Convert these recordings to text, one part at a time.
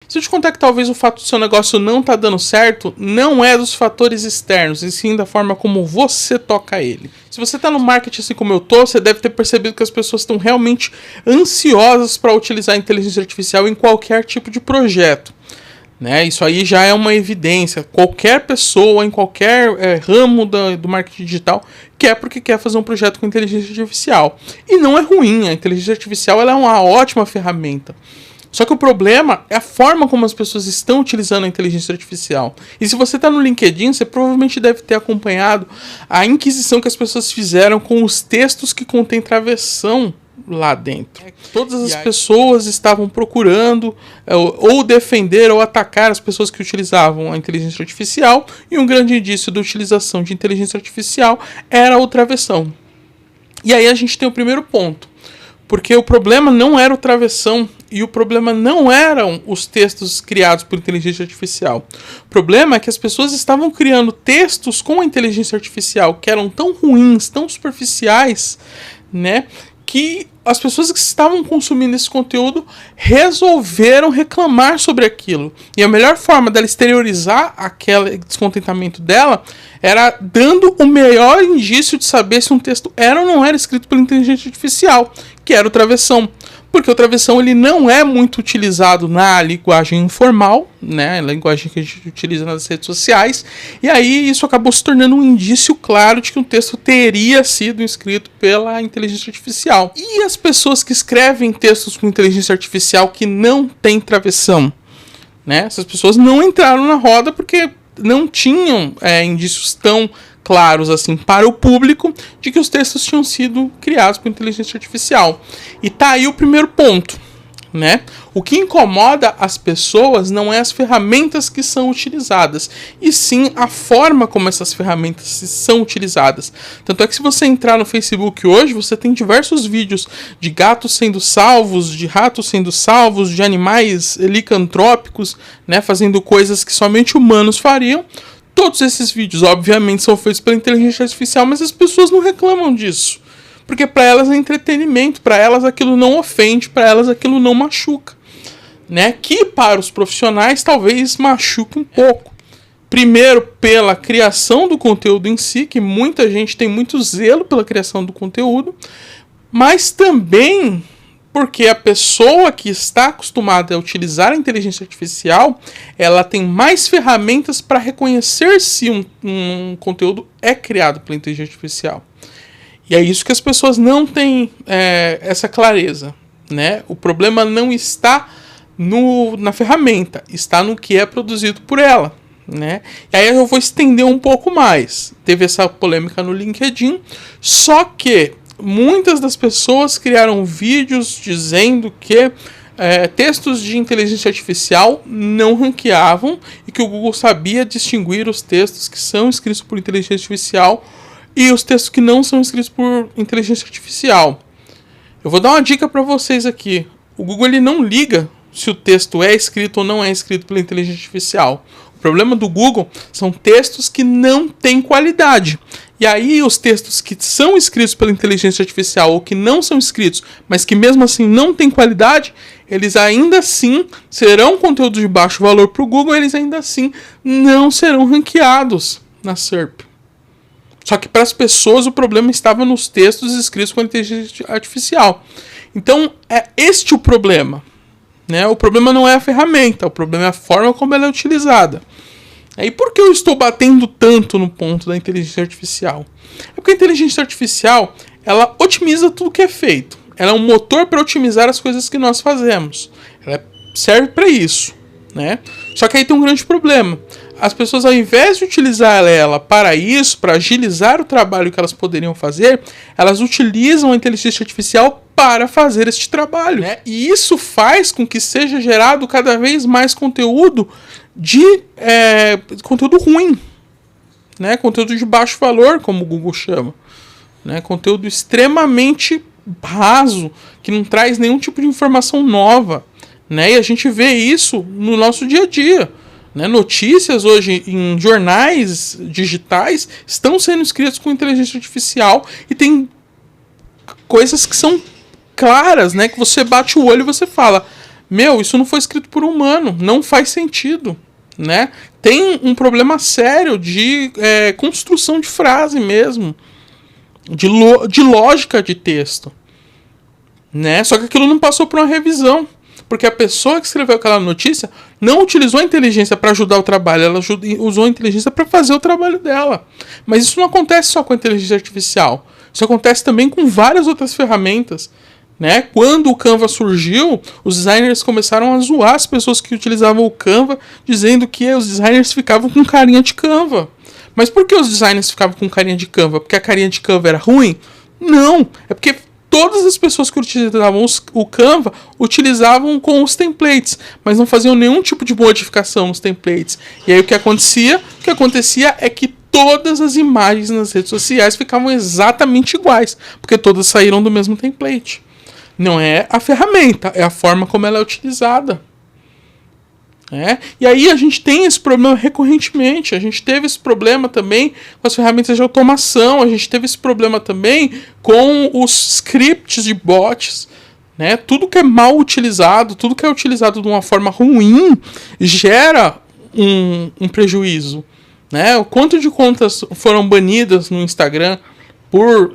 Se eu te contar que talvez o fato do seu negócio não tá dando certo, não é dos fatores externos, e sim da forma como você toca ele. Se você tá no marketing assim como eu tô, você deve ter percebido que as pessoas estão realmente ansiosas para utilizar a inteligência artificial em qualquer tipo de projeto. Né? Isso aí já é uma evidência. Qualquer pessoa, em qualquer ramo do marketing digital, quer porque quer fazer um projeto com inteligência artificial. E não é ruim, a inteligência artificial ela é uma ótima ferramenta. Só que o problema é a forma como as pessoas estão utilizando a inteligência artificial. E se você está no LinkedIn, você provavelmente deve ter acompanhado a inquisição que as pessoas fizeram com os textos que contêm travessão lá dentro. Todas as pessoas estavam procurando ou defender ou atacar as pessoas que utilizavam a inteligência artificial, e um grande indício da utilização de inteligência artificial era o travessão. E aí a gente tem o primeiro ponto. Porque o problema não era o travessão e o problema não eram os textos criados por inteligência artificial. O problema é que as pessoas estavam criando textos com a inteligência artificial que eram tão ruins, tão superficiais, né, que as pessoas que estavam consumindo esse conteúdo resolveram reclamar sobre aquilo. E a melhor forma dela exteriorizar aquele descontentamento dela era dando o melhor indício de saber se um texto era ou não era escrito pela inteligência artificial, que era o travessão. Porque o travessão ele não é muito utilizado na linguagem informal, né, a linguagem que a gente utiliza nas redes sociais, e aí isso acabou se tornando um indício claro de que um texto teria sido escrito pela inteligência artificial. E as pessoas que escrevem textos com inteligência artificial que não tem travessão, né, essas pessoas não entraram na roda porque não tinham indícios tão claros assim para o público de que os textos tinham sido criados por inteligência artificial. E tá aí o primeiro ponto, né? O que incomoda as pessoas não é as ferramentas que são utilizadas, e sim a forma como essas ferramentas são utilizadas. Tanto é que se você entrar no Facebook hoje, você tem diversos vídeos de gatos sendo salvos, de ratos sendo salvos, de animais licantrópicos, né, fazendo coisas que somente humanos fariam. Todos esses vídeos, obviamente, são feitos pela inteligência artificial, mas as pessoas não reclamam disso. Porque para elas é entretenimento, para elas aquilo não ofende, para elas aquilo não machuca. Né? Que para os profissionais talvez machuque um pouco. Primeiro, pela criação do conteúdo em si, que muita gente tem muito zelo pela criação do conteúdo, mas também porque a pessoa que está acostumada a utilizar a inteligência artificial, ela tem mais ferramentas para reconhecer se um conteúdo é criado pela inteligência artificial. E é isso que as pessoas não têm essa clareza, né? O problema não está na ferramenta, está no que é produzido por ela, né? E aí eu vou estender um pouco mais. Teve essa polêmica no LinkedIn, só que muitas das pessoas criaram vídeos dizendo que textos de inteligência artificial não ranqueavam e que o Google sabia distinguir os textos que são escritos por inteligência artificial e os textos que não são escritos por inteligência artificial. Eu vou dar uma dica para vocês aqui. O Google ele não liga se o texto é escrito ou não é escrito pela inteligência artificial. O problema do Google são textos que não têm qualidade. E aí os textos que são escritos pela inteligência artificial ou que não são escritos, mas que mesmo assim não têm qualidade, eles ainda assim serão conteúdo de baixo valor para o Google, eles ainda assim não serão ranqueados na SERP. Só que para as pessoas o problema estava nos textos escritos com a inteligência artificial. Então é este o problema. Né? O problema não é a ferramenta, o problema é a forma como ela é utilizada. E por que eu estou batendo tanto no ponto da inteligência artificial? É porque a inteligência artificial ela otimiza tudo que é feito. Ela é um motor para otimizar as coisas que nós fazemos. Ela serve para isso. Né? Só que aí tem um grande problema. As pessoas, ao invés de utilizar ela para isso, para agilizar o trabalho que elas poderiam fazer, elas utilizam a inteligência artificial para fazer este trabalho. Né? E isso faz com que seja gerado cada vez mais conteúdo conteúdo ruim. Né? Conteúdo de baixo valor, como o Google chama. Né? Conteúdo extremamente raso, que não traz nenhum tipo de informação nova. Né? E a gente vê isso no nosso dia a dia. Né? Notícias hoje em jornais digitais estão sendo escritas com inteligência artificial e tem coisas que são claras, né? Que você bate o olho e você fala, Isso não foi escrito por um humano, não faz sentido, né? Tem um problema sério de construção de frase mesmo, de lógica de texto, né? Só que aquilo não passou por uma revisão, porque a pessoa que escreveu aquela notícia não utilizou a inteligência para ajudar o trabalho, ela usou a inteligência para fazer o trabalho dela. Mas isso não acontece só com a inteligência artificial, isso acontece também com várias outras ferramentas, né? Quando o Canva surgiu, os designers começaram a zoar as pessoas que utilizavam o Canva, dizendo que os designers ficavam com carinha de Canva. Mas por que os designers ficavam com carinha de Canva? Porque a carinha de Canva era ruim? Não, é porque todas as pessoas que utilizavam o Canva utilizavam com os templates, mas não faziam nenhum tipo de modificação nos templates. E aí o que acontecia? O que acontecia é que todas as imagens nas redes sociais ficavam exatamente iguais, porque todas saíram do mesmo template. Não é a ferramenta, é a forma como ela é utilizada. E aí a gente tem esse problema recorrentemente. A gente teve esse problema também com as ferramentas de automação. A gente teve esse problema também com os scripts de bots. Tudo que é mal utilizado, tudo que é utilizado de uma forma ruim, gera um prejuízo. O quanto de contas foram banidas no Instagram por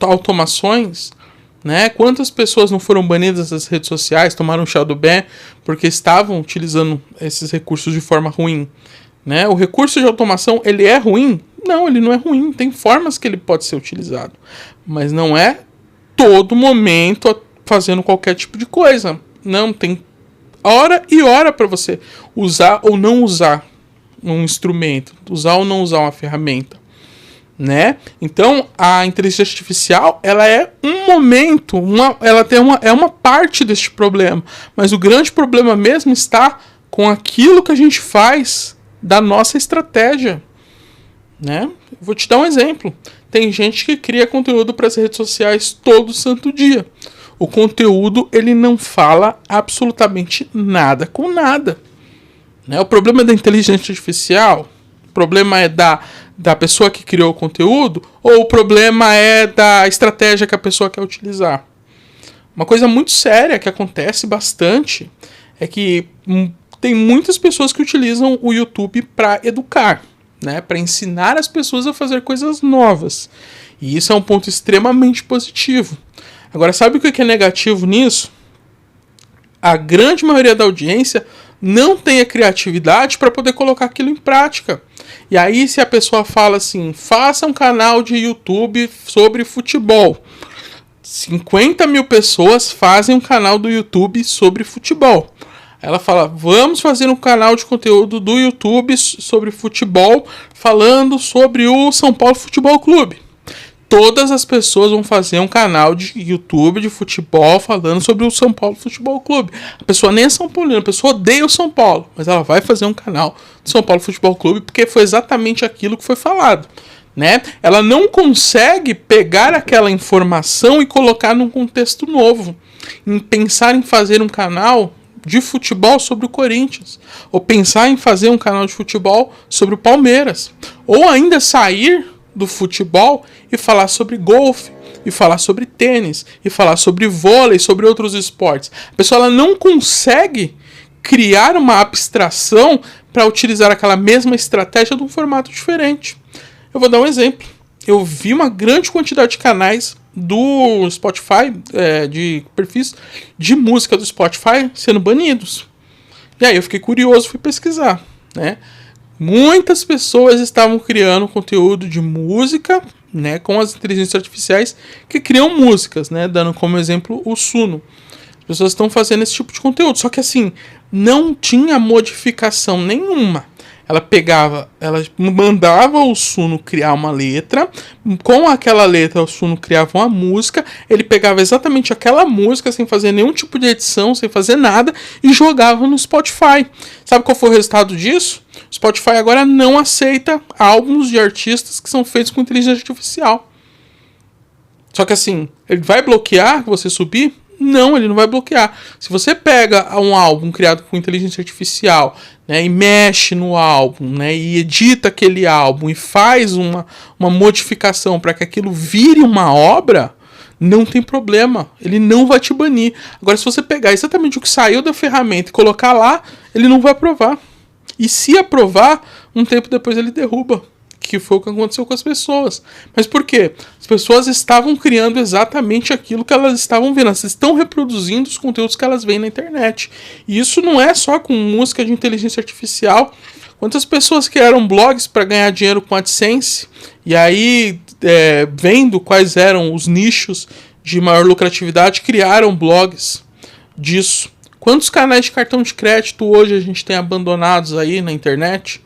automações? Quantas pessoas não foram banidas das redes sociais, tomaram um shadow ban porque estavam utilizando esses recursos de forma ruim? O recurso de automação, ele é ruim? Não, ele não é ruim. Tem formas que ele pode ser utilizado. Mas não é todo momento fazendo qualquer tipo de coisa. Não, tem hora e hora para você usar ou não usar um instrumento. Usar ou não usar uma ferramenta. Então a inteligência artificial, ela é um momento, é uma parte deste problema, mas o grande problema mesmo está com aquilo que a gente faz da nossa estratégia. Vou te dar um exemplo. Tem gente que cria conteúdo para as redes sociais todo santo dia. O conteúdo, ele não fala absolutamente nada com nada. O problema da inteligência artificial, o problema é da pessoa que criou o conteúdo, ou o problema é da estratégia que a pessoa quer utilizar? Uma coisa muito séria que acontece bastante é que tem muitas pessoas que utilizam o YouTube para educar, para ensinar as pessoas a fazer coisas novas. E isso é um ponto extremamente positivo. Agora, sabe o que é negativo nisso? A grande maioria da audiência não tem a criatividade para poder colocar aquilo em prática. E aí, se a pessoa fala assim, faça um canal de YouTube sobre futebol. 50 mil pessoas fazem um canal do YouTube sobre futebol. Ela fala, vamos fazer um canal de conteúdo do YouTube sobre futebol, falando sobre o São Paulo Futebol Clube. Todas as pessoas vão fazer um canal de YouTube de futebol falando sobre o São Paulo Futebol Clube. A pessoa nem é São Paulina, a pessoa odeia o São Paulo, mas ela vai fazer um canal do São Paulo Futebol Clube porque foi exatamente aquilo que foi falado. Ela não consegue pegar aquela informação e colocar num contexto novo. Em pensar em fazer um canal de futebol sobre o Corinthians, ou pensar em fazer um canal de futebol sobre o Palmeiras, ou ainda sair do futebol e falar sobre golfe, e falar sobre tênis, e falar sobre vôlei, sobre outros esportes. A pessoa, ela não consegue criar uma abstração para utilizar aquela mesma estratégia de um formato diferente. Eu vou dar um exemplo. Eu vi uma grande quantidade de canais do Spotify, de perfis de música do Spotify sendo banidos. E aí eu fiquei curioso, fui pesquisar, Muitas pessoas estavam criando conteúdo de música, com as inteligências artificiais que criam músicas, dando como exemplo o Suno. As pessoas estão fazendo esse tipo de conteúdo, só que assim, não tinha modificação nenhuma. Ela mandava o Suno criar uma letra, com aquela letra o Suno criava uma música, ele pegava exatamente aquela música, sem fazer nenhum tipo de edição, sem fazer nada, e jogava no Spotify. Sabe qual foi o resultado disso? O Spotify agora não aceita álbuns de artistas que são feitos com inteligência artificial. Só que assim, ele vai bloquear você subir? Não, ele não vai bloquear. Se você pega um álbum criado com inteligência artificial, e mexe no álbum, e edita aquele álbum e faz uma modificação para que aquilo vire uma obra, não tem problema, ele não vai te banir. Agora, se você pegar exatamente o que saiu da ferramenta e colocar lá, ele não vai aprovar. E se aprovar, um tempo depois ele derruba, que foi o que aconteceu com as pessoas. Mas por quê? As pessoas estavam criando exatamente aquilo que elas estavam vendo, elas estão reproduzindo os conteúdos que elas veem na internet. E isso não é só com música de inteligência artificial. Quantas pessoas criaram blogs para ganhar dinheiro com AdSense, e aí, vendo quais eram os nichos de maior lucratividade, criaram blogs disso. Quantos canais de cartão de crédito hoje a gente tem abandonados aí na internet?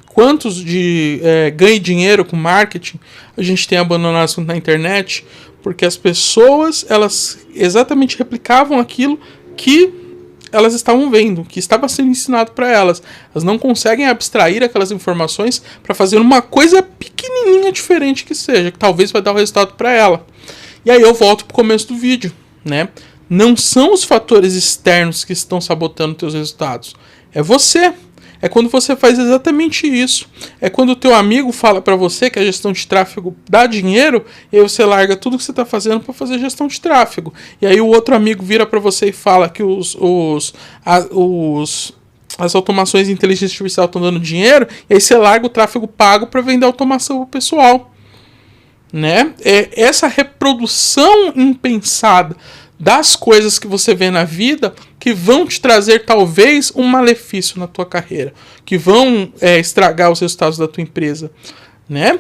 Quantos de ganho dinheiro com marketing a gente tem abandonados na internet? Porque as pessoas, elas exatamente replicavam aquilo que elas estavam vendo, que estava sendo ensinado para elas. Elas não conseguem abstrair aquelas informações para fazer uma coisa pequenininha diferente que seja, que talvez vai dar o resultado para ela. E aí eu volto pro começo do vídeo, né? Não são os fatores externos que estão sabotando teus resultados. É você. É quando você faz exatamente isso. É quando o teu amigo fala para você que a gestão de tráfego dá dinheiro, e aí você larga tudo que você está fazendo para fazer gestão de tráfego. E aí o outro amigo vira para você e fala que as automações de inteligência artificial estão dando dinheiro, e aí você larga o tráfego pago para vender automação pro pessoal. Né? É essa reprodução impensada das coisas que você vê na vida que vão te trazer talvez um malefício na tua carreira, que vão estragar os resultados da tua empresa, né?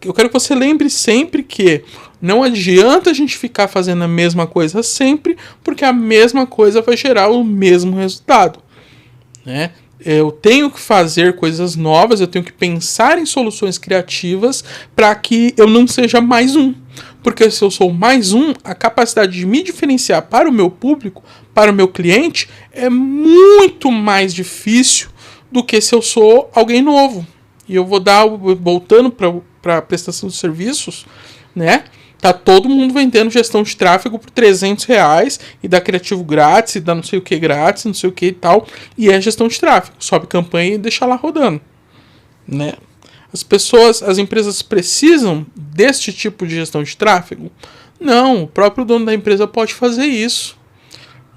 Eu quero que você lembre sempre que não adianta a gente ficar fazendo a mesma coisa sempre, porque a mesma coisa vai gerar o mesmo resultado, né? Eu tenho que fazer coisas novas, eu tenho que pensar em soluções criativas para que eu não seja mais um. Porque se eu sou mais um, a capacidade de me diferenciar para o meu público, para o meu cliente, é muito mais difícil do que se eu sou alguém novo. E eu vou voltando para a prestação de serviços, né? Tá todo mundo vendendo gestão de tráfego por R$300 e dá criativo grátis, e dá não sei o que grátis, não sei o que e tal. E é gestão de tráfego. Sobe campanha e deixa lá rodando, né? As empresas precisam deste tipo de gestão de tráfego? Não, o próprio dono da empresa pode fazer isso,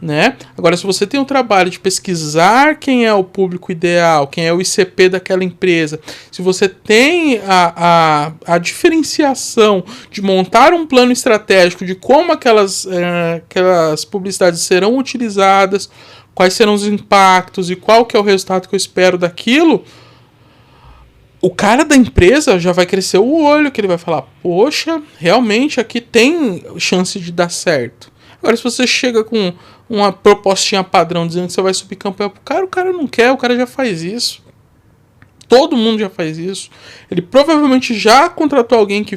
né? Agora, se você tem o trabalho de pesquisar quem é o público ideal, quem é o ICP daquela empresa, se você tem a diferenciação de montar um plano estratégico de como aquelas publicidades serão utilizadas, quais serão os impactos e qual que é o resultado que eu espero daquilo, o cara da empresa já vai crescer o olho, que ele vai falar, poxa, realmente aqui tem chance de dar certo. Agora, se você chega com uma propostinha padrão dizendo que você vai subir campanha pro cara, o cara não quer, o cara já faz isso. Todo mundo já faz isso. Ele provavelmente já contratou alguém que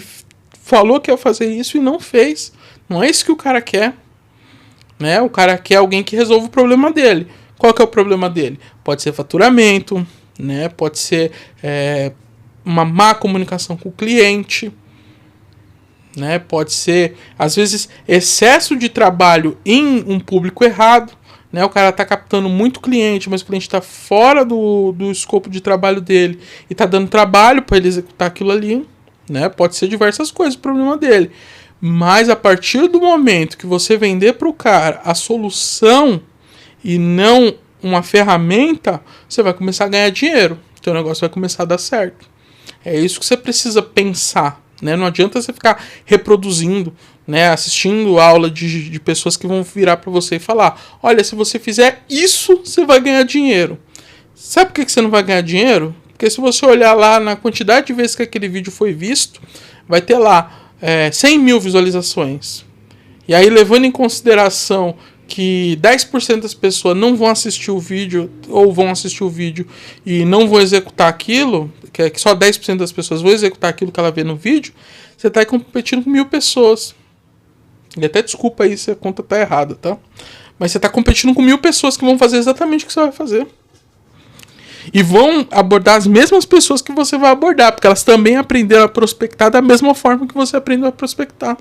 falou que ia fazer isso e não fez. Não é isso que o cara quer, né? O cara quer alguém que resolva o problema dele. Qual que é o problema dele? Pode ser faturamento, né? Pode ser uma má comunicação com o cliente, né? Pode ser, às vezes, excesso de trabalho em um público errado, né? O cara está captando muito cliente, mas o cliente está fora do escopo de trabalho dele e está dando trabalho para ele executar aquilo ali, né? Pode ser diversas coisas o problema dele, mas a partir do momento que você vender para o cara a solução e não uma ferramenta, você vai começar a ganhar dinheiro. Teu negócio vai começar a dar certo. É isso que você precisa pensar, né? Não adianta você ficar reproduzindo, né? Assistindo aula de pessoas que vão virar para você e falar, olha, se você fizer isso, você vai ganhar dinheiro. Sabe por que você não vai ganhar dinheiro? Porque se você olhar lá na quantidade de vezes que aquele vídeo foi visto, vai ter lá 100 mil visualizações. E aí, levando em consideração que 10% das pessoas não vão assistir o vídeo, ou vão assistir o vídeo e não vão executar aquilo, que só 10% das pessoas vão executar aquilo que ela vê no vídeo, você está competindo com 1000 pessoas. E até desculpa aí se a conta está errada, tá? Mas você está competindo com 1000 pessoas que vão fazer exatamente o que você vai fazer. E vão abordar as mesmas pessoas que você vai abordar, porque elas também aprenderam a prospectar da mesma forma que você aprendeu a prospectar.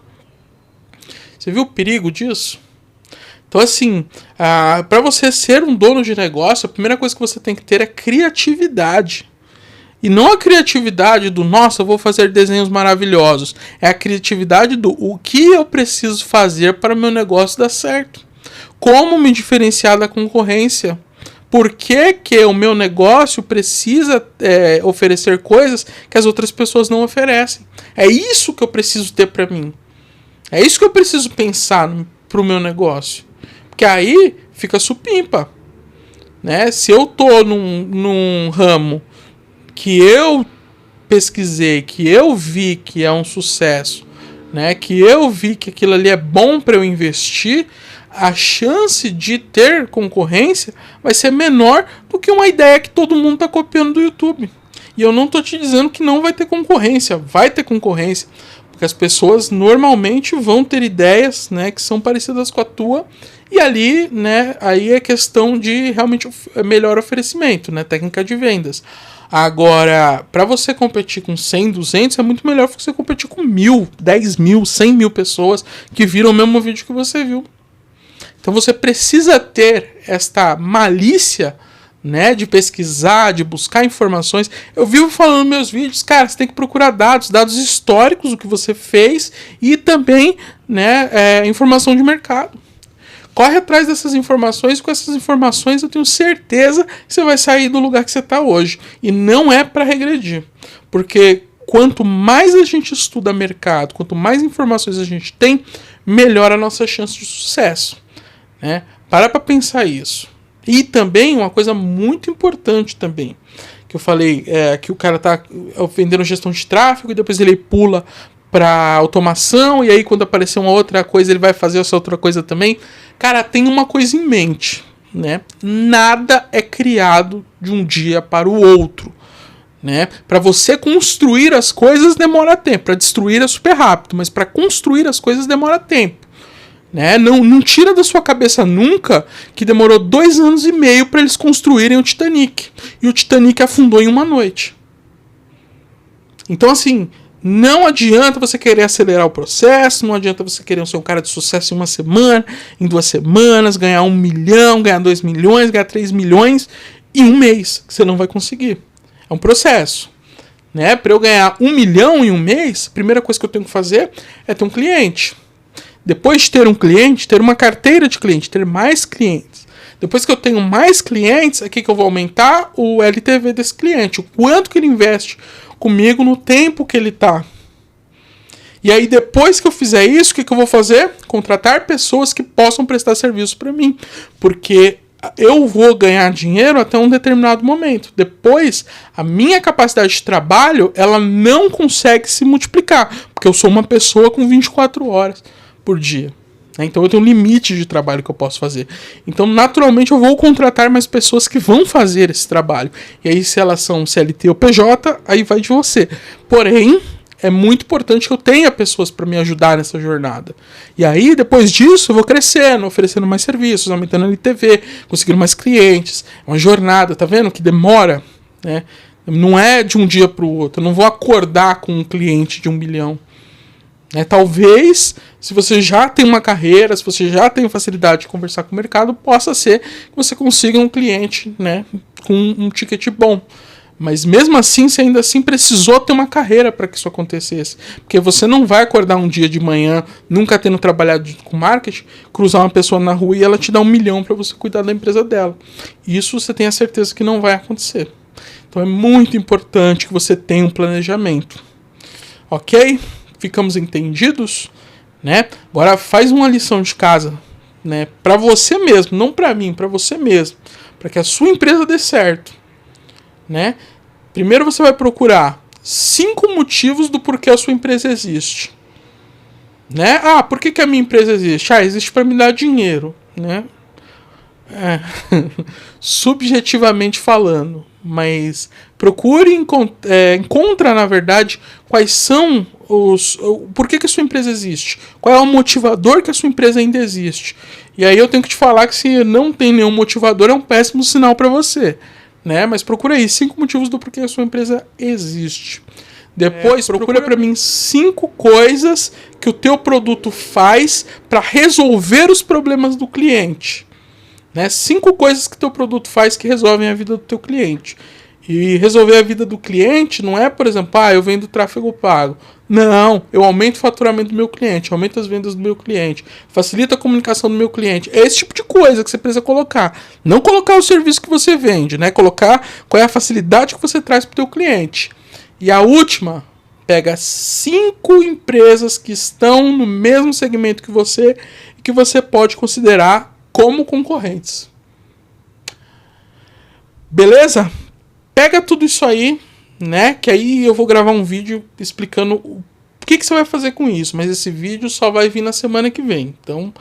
Você viu o perigo disso? Então, assim, para você ser um dono de negócio, a primeira coisa que você tem que ter é criatividade. E não a criatividade do, nossa, eu vou fazer desenhos maravilhosos. É a criatividade do, o que eu preciso fazer para o meu negócio dar certo. Como me diferenciar da concorrência. Por que que o meu negócio precisa oferecer coisas que as outras pessoas não oferecem? É isso que eu preciso ter para mim. É isso que eu preciso pensar para o meu negócio. Porque aí fica supimpa. Né? Se eu tô num ramo que eu pesquisei, que eu vi que é um sucesso, né? Que eu vi que aquilo ali é bom para eu investir, a chance de ter concorrência vai ser menor do que uma ideia que todo mundo está copiando do YouTube. E eu não estou te dizendo que não vai ter concorrência, vai ter concorrência, porque as pessoas normalmente vão ter ideias, né, que são parecidas com a tua, e ali, né, aí é questão de realmente melhor oferecimento, né, técnica de vendas. Agora, para você competir com 100, 200, é muito melhor você competir com 1.000, 10.000, 100.000 pessoas que viram o mesmo vídeo que você viu. Então você precisa ter esta malícia, né, de pesquisar, de buscar informações. Eu vivo falando nos meus vídeos, cara, você tem que procurar dados históricos do que você fez e também, né, informação de mercado. Corre atrás dessas informações, com essas informações eu tenho certeza que você vai sair do lugar que você está hoje. E não é para regredir, porque quanto mais a gente estuda mercado, quanto mais informações a gente tem, melhor a nossa chance de sucesso. Né? Para pensar isso. E também uma coisa muito importante também, que eu falei, que o cara está vendendo gestão de tráfego e depois ele pula para automação, e aí quando aparecer uma outra coisa ele vai fazer essa outra coisa também. Cara, tem uma coisa em mente, né? Nada é criado de um dia para o outro, né? Para você construir as coisas demora tempo, para destruir é super rápido, mas para construir as coisas demora tempo, né? Não tira da sua cabeça nunca que demorou 2 anos e meio para eles construírem o Titanic, e o Titanic afundou em uma noite. Então assim, não adianta você querer acelerar o processo, não adianta você querer ser um cara de sucesso em 1 semana, em 2 semanas, ganhar 1 milhão, ganhar 2 milhões, ganhar 3 milhões em 1 mês, que você não vai conseguir. É um processo. Né? Para eu ganhar 1 milhão em 1 mês, a primeira coisa que eu tenho que fazer é ter um cliente. Depois de ter um cliente, ter uma carteira de cliente, ter mais clientes. Depois que eu tenho mais clientes, aqui que eu vou aumentar o LTV desse cliente, o quanto que ele investe comigo no tempo que ele tá. E aí depois que eu fizer isso, o que eu vou fazer? Contratar pessoas que possam prestar serviço para mim, porque eu vou ganhar dinheiro até um determinado momento. Depois, a minha capacidade de trabalho, ela não consegue se multiplicar, porque eu sou uma pessoa com 24 horas por dia. Então eu tenho um limite de trabalho que eu posso fazer. Então naturalmente eu vou contratar mais pessoas que vão fazer esse trabalho. E aí se elas são CLT ou PJ, aí vai de você. Porém, é muito importante que eu tenha pessoas para me ajudar nessa jornada. E aí depois disso eu vou crescendo, oferecendo mais serviços, aumentando a LTV, conseguindo mais clientes. É uma jornada, tá vendo? Que demora, né? Não é de um dia para o outro. Eu não vou acordar com um cliente de 1 milhão. Talvez, se você já tem uma carreira, se você já tem facilidade de conversar com o mercado, possa ser que você consiga um cliente, né, com um ticket bom. Mas mesmo assim, você ainda assim precisou ter uma carreira para que isso acontecesse. Porque você não vai acordar um dia de manhã, nunca tendo trabalhado com marketing, cruzar uma pessoa na rua e ela te dá 1 milhão para você cuidar da empresa dela. Isso você tem a certeza que não vai acontecer. Então é muito importante que você tenha um planejamento. Ok? Ficamos entendidos, né? Agora faz uma lição de casa, né? Para você mesmo, não para mim, para você mesmo, para que a sua empresa dê certo, né? Primeiro você vai procurar 5 motivos do porquê a sua empresa existe, né? Ah, por que a minha empresa existe? Ah, existe para me dar dinheiro, né? Subjetivamente falando, mas procure encontra na verdade quais são por que a sua empresa existe, qual é o motivador que a sua empresa ainda existe. E aí eu tenho que te falar que se não tem nenhum motivador é um péssimo sinal para você, né? Mas procura aí 5 motivos do porquê a sua empresa existe. Depois procura para mim 5 coisas que o teu produto faz para resolver os problemas do cliente. 5 coisas que teu produto faz que resolvem a vida do teu cliente. E resolver a vida do cliente não é, por exemplo, eu vendo tráfego pago. Não, eu aumento o faturamento do meu cliente, aumento as vendas do meu cliente, facilito a comunicação do meu cliente. É esse tipo de coisa que você precisa colocar. Não colocar o serviço que você vende, né? Colocar qual é a facilidade que você traz para o teu cliente. E a última, pega 5 empresas que estão no mesmo segmento que você e que você pode considerar como concorrentes. Beleza? Pega tudo isso aí, né? Que aí eu vou gravar um vídeo explicando o que você vai fazer com isso. Mas esse vídeo só vai vir na semana que vem. Então,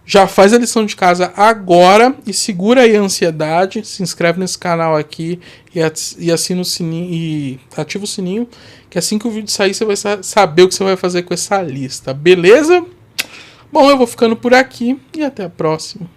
já faz a lição de casa agora e segura aí a ansiedade. Se inscreve nesse canal aqui e assina o sininho e ativa o sininho. Que assim que o vídeo sair, você vai saber o que você vai fazer com essa lista. Beleza? Bom, eu vou ficando por aqui e até a próxima.